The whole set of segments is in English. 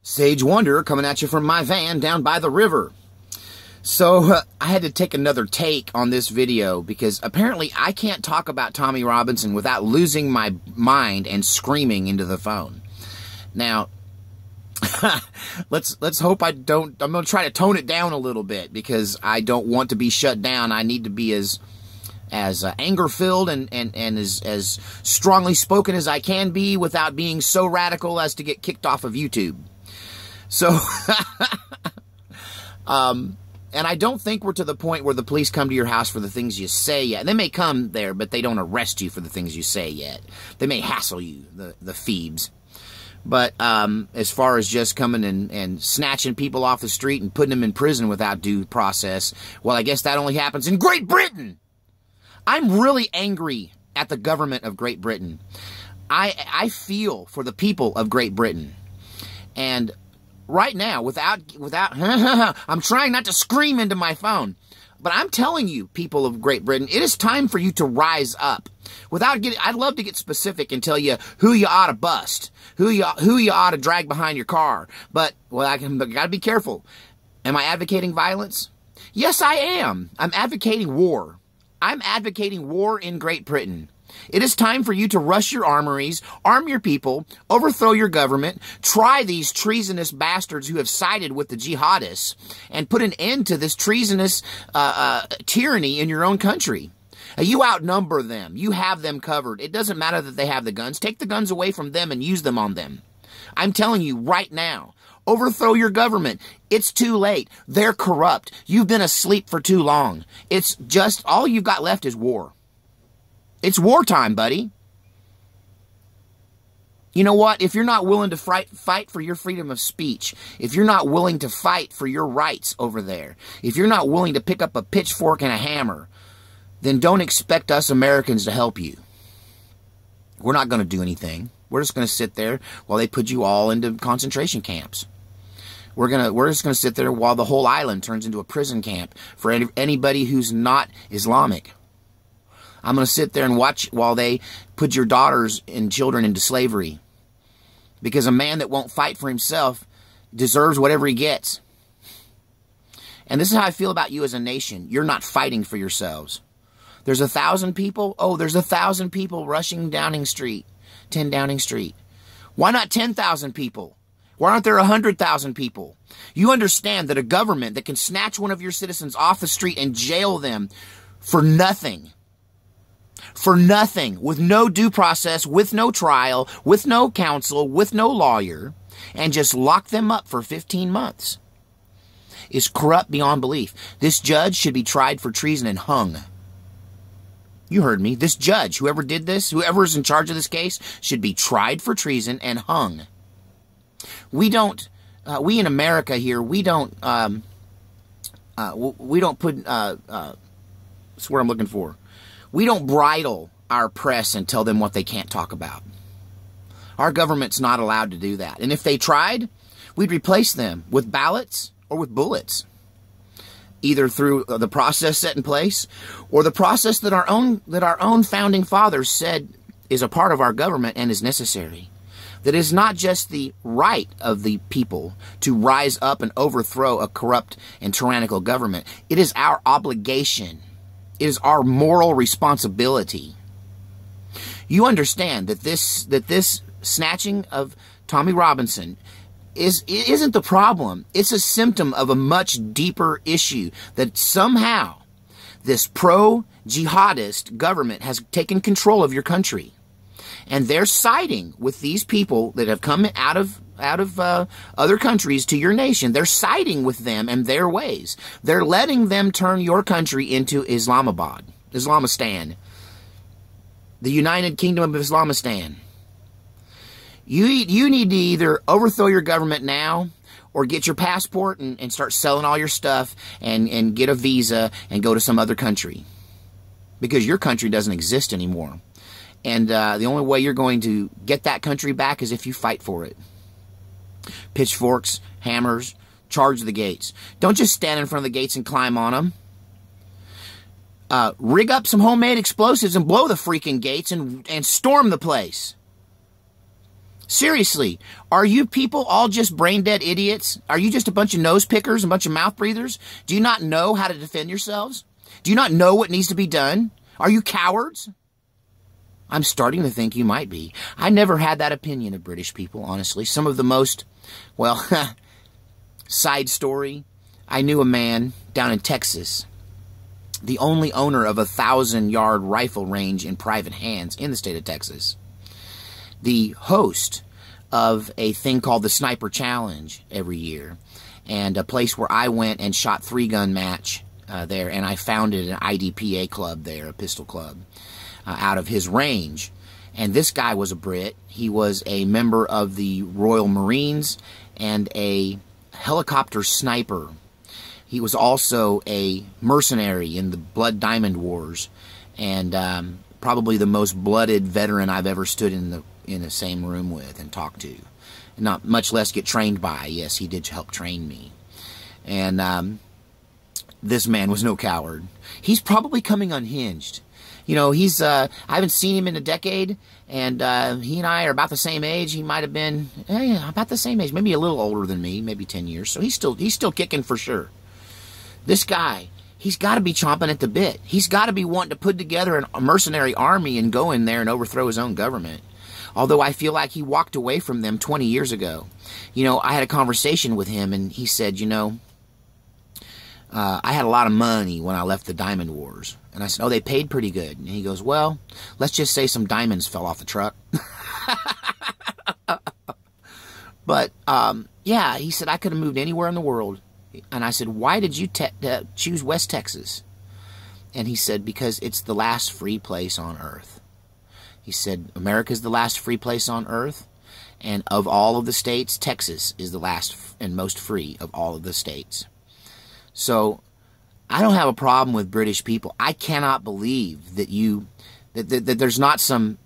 Sage Wonder coming at you from my van down by the river. So I had to take another take on this video because apparently I can't talk about Tommy Robinson without losing my mind and screaming into the phone. Now, let's hope I don't. I'm going to try to tone it down a little bit because I don't want to be shut down. I need to be as anger-filled and as strongly spoken as I can be without being so radical as to get kicked off of YouTube. So, and I don't think we're to the point where the police come to your house for the things you say yet. They may come there, but they don't arrest you for the things you say yet. They may hassle you, the Phoebes. But as far as just coming and snatching people off the street and putting them in prison without due process, well, I guess that only happens in Great Britain. I'm really angry at the government of Great Britain. I feel for the people of Great Britain. And right now, without, I'm trying not to scream into my phone, but I'm telling you, people of Great Britain, it is time for you to rise up. I'd love to get specific and tell you who you ought to bust, who you ought to drag behind your car. But, well, I gotta be careful. Am I advocating violence? Yes, I am. I'm advocating war. I'm advocating war in Great Britain. It is time for you to rush your armories, arm your people, overthrow your government, try these treasonous bastards who have sided with the jihadists, and put an end to this treasonous tyranny in your own country. You outnumber them. You have them covered. It doesn't matter that they have the guns. Take the guns away from them and use them on them. I'm telling you right now, overthrow your government. It's too late. They're corrupt. You've been asleep for too long. It's just, all you've got left is war. It's wartime, buddy. You know what? If you're not willing to fight for your freedom of speech, if you're not willing to fight for your rights over there, if you're not willing to pick up a pitchfork and a hammer, then don't expect us Americans to help you. We're not going to do anything. We're just going to sit there while they put you all into concentration camps. We're just going to sit there while the whole island turns into a prison camp for anybody who's not Islamic. I'm going to sit there and watch while they put your daughters and children into slavery. Because a man that won't fight for himself deserves whatever he gets. And this is how I feel about you as a nation. You're not fighting for yourselves. There's 1,000 people. Oh, there's 1,000 people rushing Downing Street. 10 Downing Street. Why not 10,000 people? Why aren't there 100,000 people? You understand that a government that can snatch one of your citizens off the street and jail them for nothing, with no due process, with no trial, with no counsel, with no lawyer, and just lock them up for 15 months, is corrupt beyond belief. This judge should be tried for treason and hung. You heard me. This judge, whoever did this, whoever's in charge of this case, should be tried for treason and hung. We in America here, we don't put, that's what I'm looking for. We don't bridle our press and tell them what they can't talk about. Our government's not allowed to do that. And if they tried, we'd replace them with ballots or with bullets. Either through the process set in place or the process that our own founding fathers said is a part of our government and is necessary. That is not just the right of the people to rise up and overthrow a corrupt and tyrannical government. It is our obligation. It is our moral responsibility. You understand that this snatching of Tommy Robinson isn't the problem. It's a symptom of a much deeper issue that somehow this pro-jihadist government has taken control of your country. And they're siding with these people that have come out of other countries to your nation. They're siding with them and their ways. They're letting them turn your country into Islamistan, the United Kingdom of Islamistan. You need to either overthrow your government now or get your passport and start selling all your stuff and get a visa and go to some other country. Because your country doesn't exist anymore. And the only way you're going to get that country back is if you fight for it. Pitchforks, hammers, charge the gates. Don't just stand in front of the gates and climb on them. Rig up some homemade explosives and blow the freaking gates and storm the place. Seriously, are you people all just brain-dead idiots? Are you just a bunch of nose pickers, a bunch of mouth breathers? Do you not know how to defend yourselves? Do you not know what needs to be done? Are you cowards? I'm starting to think you might be. I never had that opinion of British people, honestly. Some of the most, well, side story, I knew a man down in Texas, the only owner of a 1,000-yard rifle range in private hands in the state of Texas. The host of a thing called the Sniper Challenge every year, and a place where I went and shot 3-gun match there, and I founded an IDPA club there, a pistol club, out of his range. And this guy was a Brit. He was a member of the Royal Marines and a helicopter sniper. He was also a mercenary in the Blood Diamond Wars, and probably the most blooded veteran I've ever stood in the same room with and talked to. Not much less get trained by. Yes, he did help train me. And this man was no coward. He's probably coming unhinged. You know, I haven't seen him in a decade, and he and I are about the same age. He might have been about the same age, maybe a little older than me, maybe 10 years. So he's still kicking for sure. This guy, he's got to be chomping at the bit. He's got to be wanting to put together a mercenary army and go in there and overthrow his own government. Although I feel like he walked away from them 20 years ago. You know, I had a conversation with him, and he said, you know, I had a lot of money when I left the Diamond Wars. And I said, oh, they paid pretty good. And he goes, well, let's just say some diamonds fell off the truck. But, yeah, he said, I could have moved anywhere in the world. And I said, why did you choose West Texas? And he said, because it's the last free place on earth. He said, America's the last free place on earth. And of all of the states, Texas is the last and most free of all of the states. So I don't have a problem with British people. I cannot believe that that there's not some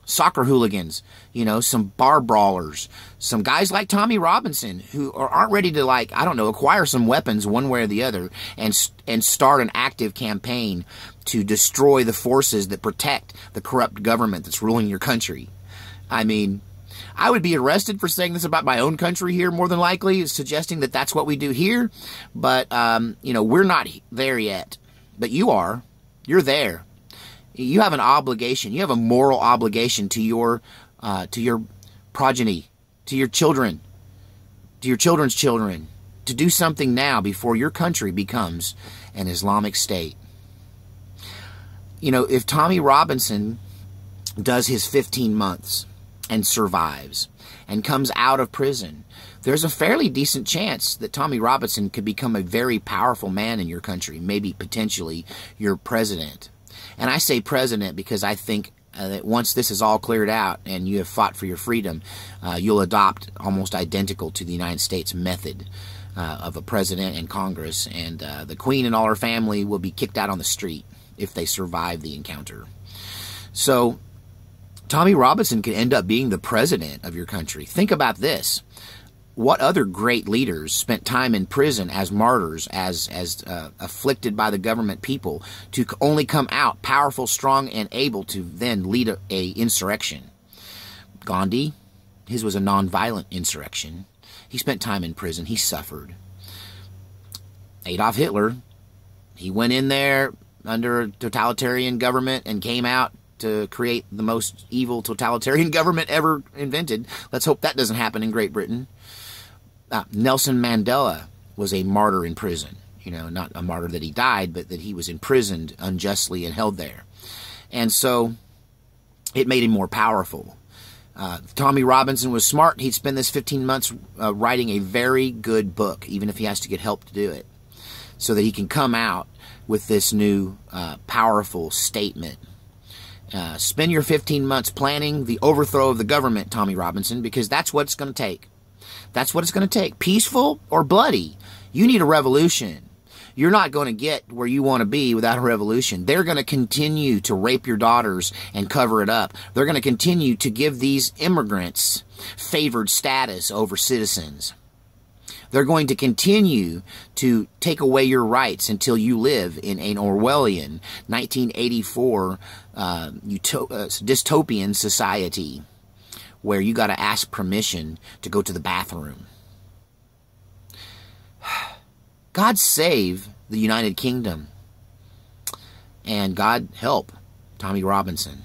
soccer hooligans, you know, some bar brawlers, some guys like Tommy Robinson who aren't ready to, like, I don't know, acquire some weapons one way or the other and start an active campaign to destroy the forces that protect the corrupt government that's ruling your country. I mean, I would be arrested for saying this about my own country here, more than likely, suggesting that that's what we do here. But, you know, we're not there yet. But you are. You're there. You have an obligation. You have a moral obligation to your progeny, to your children, to your children's children, to do something now before your country becomes an Islamic state. You know, if Tommy Robinson does his 15 months and survives and comes out of prison, there's a fairly decent chance that Tommy Robinson could become a very powerful man in your country, maybe potentially your president. And I say president because I think that once this is all cleared out and you have fought for your freedom, you'll adopt almost identical to the United States method of a president and Congress, and the Queen and all her family will be kicked out on the street if they survive the encounter. So Tommy Robinson could end up being the president of your country. Think about this. What other great leaders spent time in prison as martyrs, as afflicted by the government people, to only come out powerful, strong, and able to then lead a insurrection? Gandhi, his was a nonviolent insurrection. He spent time in prison. He suffered. Adolf Hitler, he went in there under a totalitarian government and came out to create the most evil totalitarian government ever invented. Let's hope that doesn't happen in Great Britain. Nelson Mandela was a martyr in prison. You know, not a martyr that he died, but that he was imprisoned unjustly and held there. And so it made him more powerful. Tommy Robinson was smart. He'd spend this 15 months writing a very good book, even if he has to get help to do it, so that he can come out with this new powerful statement. Spend your 15 months planning the overthrow of the government, Tommy Robinson, because that's what it's going to take. That's what it's going to take. Peaceful or bloody. You need a revolution. You're not going to get where you want to be without a revolution. They're going to continue to rape your daughters and cover it up. They're going to continue to give these immigrants favored status over citizens. They're going to continue to take away your rights until you live in an Orwellian 1984 dystopian society where you got to ask permission to go to the bathroom. God save the United Kingdom. And God help Tommy Robinson.